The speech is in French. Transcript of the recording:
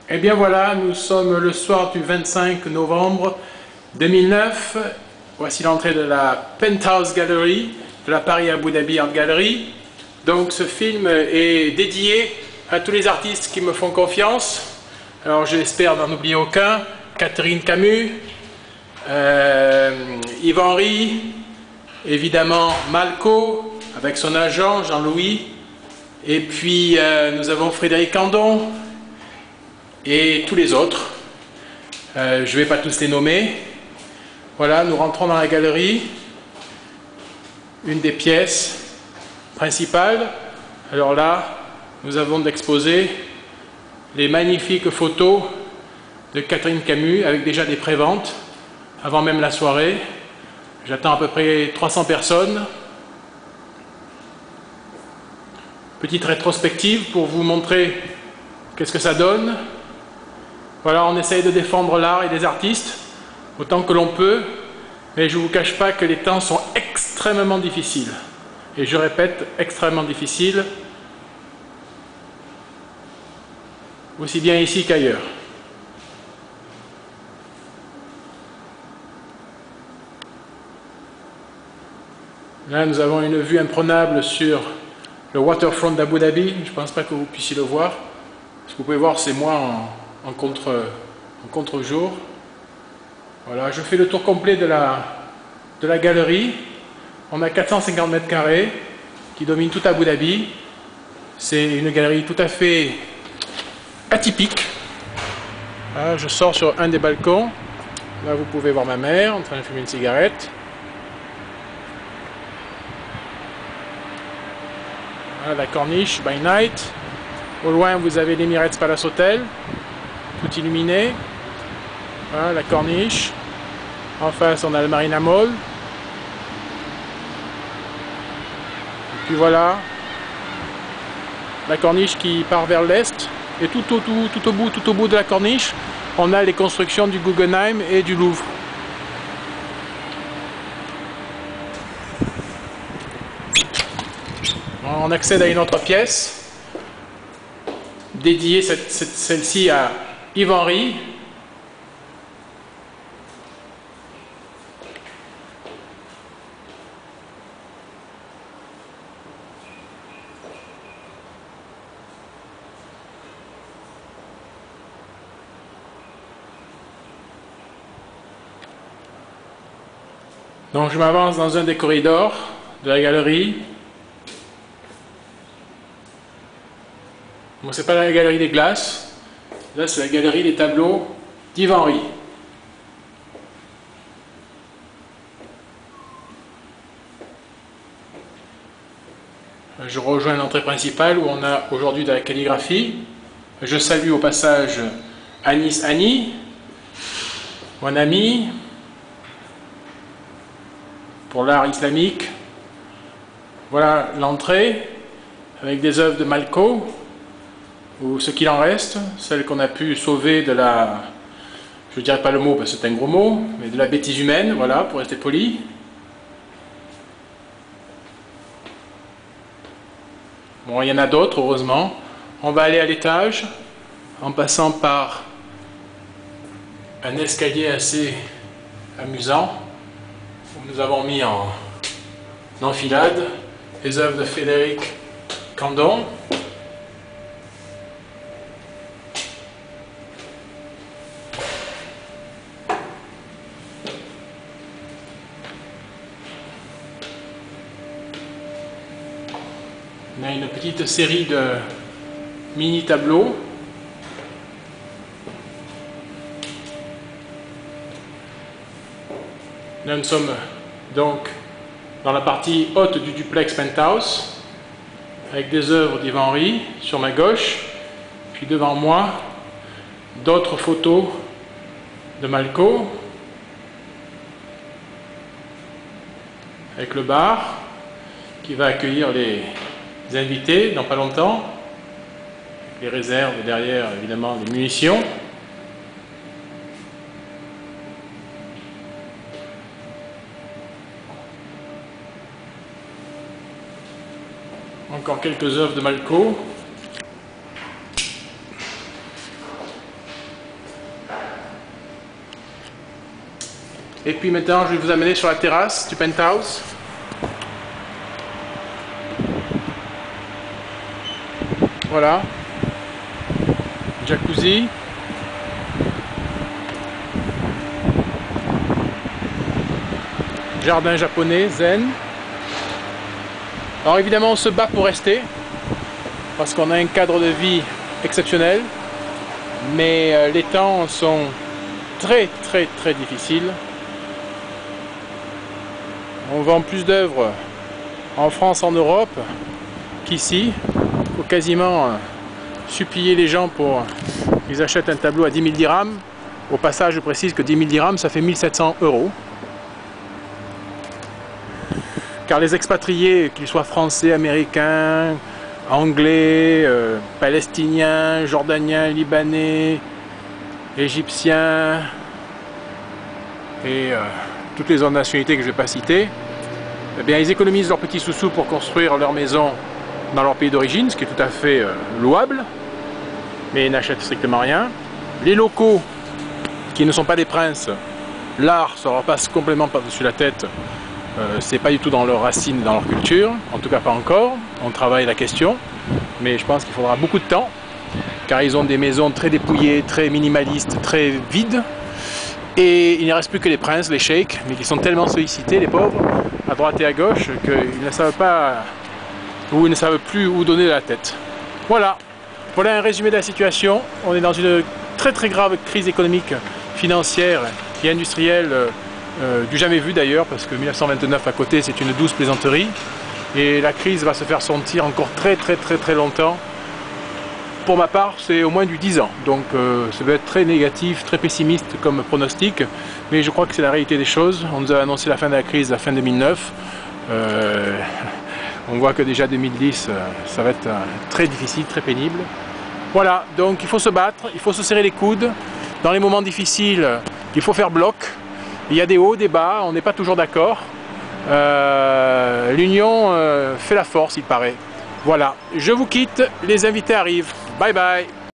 Et bien voilà, nous sommes le soir du 25 novembre 2009. Voici l'entrée de la Penthouse Gallery, de la Paris Abu Dhabi Art Gallery. Donc ce film est dédié à tous les artistes qui me font confiance. Alors j'espère n'en oublier aucun. Catherine Camus, Yves Henry, évidemment Malco avec son agent Jean-Louis. Et puis nous avons Frédéric Candon et tous les autres. Je ne vais pas tous les nommer. Voilà, nous rentrons dans la galerie, une des pièces principales. Alors là, nous avons d'exposer les magnifiques photos de Catherine Camus avec déjà des préventes avant même la soirée. J'attends à peu près 300 personnes. Petite rétrospective pour vous montrer qu'est-ce que ça donne. Voilà, on essaye de défendre l'art et les artistes autant que l'on peut, mais je ne vous cache pas que les temps sont extrêmement difficiles. Et je répète, extrêmement difficiles, aussi bien ici qu'ailleurs. Là, nous avons une vue imprenable sur le waterfront d'Abu Dhabi. Je ne pense pas que vous puissiez le voir. Ce que vous pouvez voir, c'est moi en contre-jour. Voilà, je fais le tour complet de la galerie. On a 450 mètres carrés qui dominent tout Abu Dhabi. C'est une galerie tout à fait atypique. Là, je sors sur un des balcons. Là, vous pouvez voir ma mère en train de fumer une cigarette. Voilà, la corniche by night. Au loin, vous avez l'Emirates Palace Hotel, tout illuminé. Voilà, la corniche. En face, on a le Marina Mall. Et puis voilà, la corniche qui part vers l'est. Et tout au bout de la corniche, on a les constructions du Guggenheim et du Louvre. On accède à une autre pièce dédiée, celle-ci, à Yves Henry. Donc je m'avance dans un des corridors de la galerie. Bon, c'est pas la galerie des glaces, là c'est la galerie des tableaux d'Yves Henry. Je rejoins l'entrée principale où on a aujourd'hui de la calligraphie. Je salue au passage Anis Annie, mon ami pour l'art islamique. Voilà l'entrée avec des œuvres de Malco, ou ce qu'il en reste, celles qu'on a pu sauver de la, je ne dirais pas le mot parce que c'est un gros mot, mais de la bêtise humaine, voilà, pour rester poli. Bon, il y en a d'autres, heureusement. On va aller à l'étage, en passant par un escalier assez amusant, où nous avons mis en enfilade les œuvres de Frédéric Candon. On a une petite série de mini-tableaux. Là, nous sommes donc dans la partie haute du duplex Penthouse, avec des œuvres d'Yves Henry sur ma gauche, puis devant moi, d'autres photos de Malco, avec le bar qui va accueillir les invités dans pas longtemps, avec les réserves et derrière évidemment les munitions. Encore quelques œuvres de Malco. Et puis maintenant, je vais vous amener sur la terrasse du penthouse. Voilà. Jacuzzi. Jardin japonais, zen. Alors évidemment, on se bat pour rester, parce qu'on a un cadre de vie exceptionnel, mais les temps sont très difficiles. On vend plus d'œuvres en France, en Europe qu'ici. Il faut quasiment supplier les gens pour qu'ils achètent un tableau à 10 000 dirhams. Au passage, je précise que 10 000 dirhams, ça fait 1 700 €. Car les expatriés, qu'ils soient français, américains, anglais, palestiniens, jordaniens, libanais, égyptiens et toutes les autres nationalités que je ne vais pas citer, eh bien, ils économisent leurs petits sous-sous pour construire leur maison dans leur pays d'origine, ce qui est tout à fait louable, mais ils n'achètent strictement rien. Les locaux, qui ne sont pas des princes, l'art, ça leur passe complètement par-dessus la tête. C'est pas du tout dans leurs racines, dans leur culture, en tout cas pas encore. On travaille la question, mais je pense qu'il faudra beaucoup de temps, car ils ont des maisons très dépouillées, très minimalistes, très vides. Et il ne reste plus que les princes, les sheikhs, mais qui sont tellement sollicités, les pauvres, à droite et à gauche, qu'ils ne savent pas, ou ils ne savent plus où donner la tête. Voilà, voilà un résumé de la situation. On est dans une très grave crise économique, financière et industrielle du jamais vu d'ailleurs, parce que 1929 à côté, c'est une douce plaisanterie. Et la crise va se faire sentir encore très longtemps. Pour ma part, c'est au moins du 10 ans, donc ça va être très négatif, très pessimiste comme pronostic, mais je crois que c'est la réalité des choses. On nous a annoncé la fin de la crise à la fin 2009, on voit que déjà 2010, ça va être très difficile, très pénible. Voilà, donc il faut se battre, il faut se serrer les coudes. Dans les moments difficiles, il faut faire bloc. Il y a des hauts, des bas, on n'est pas toujours d'accord. L'union fait la force, il paraît. Voilà, je vous quitte, les invités arrivent. Bye bye.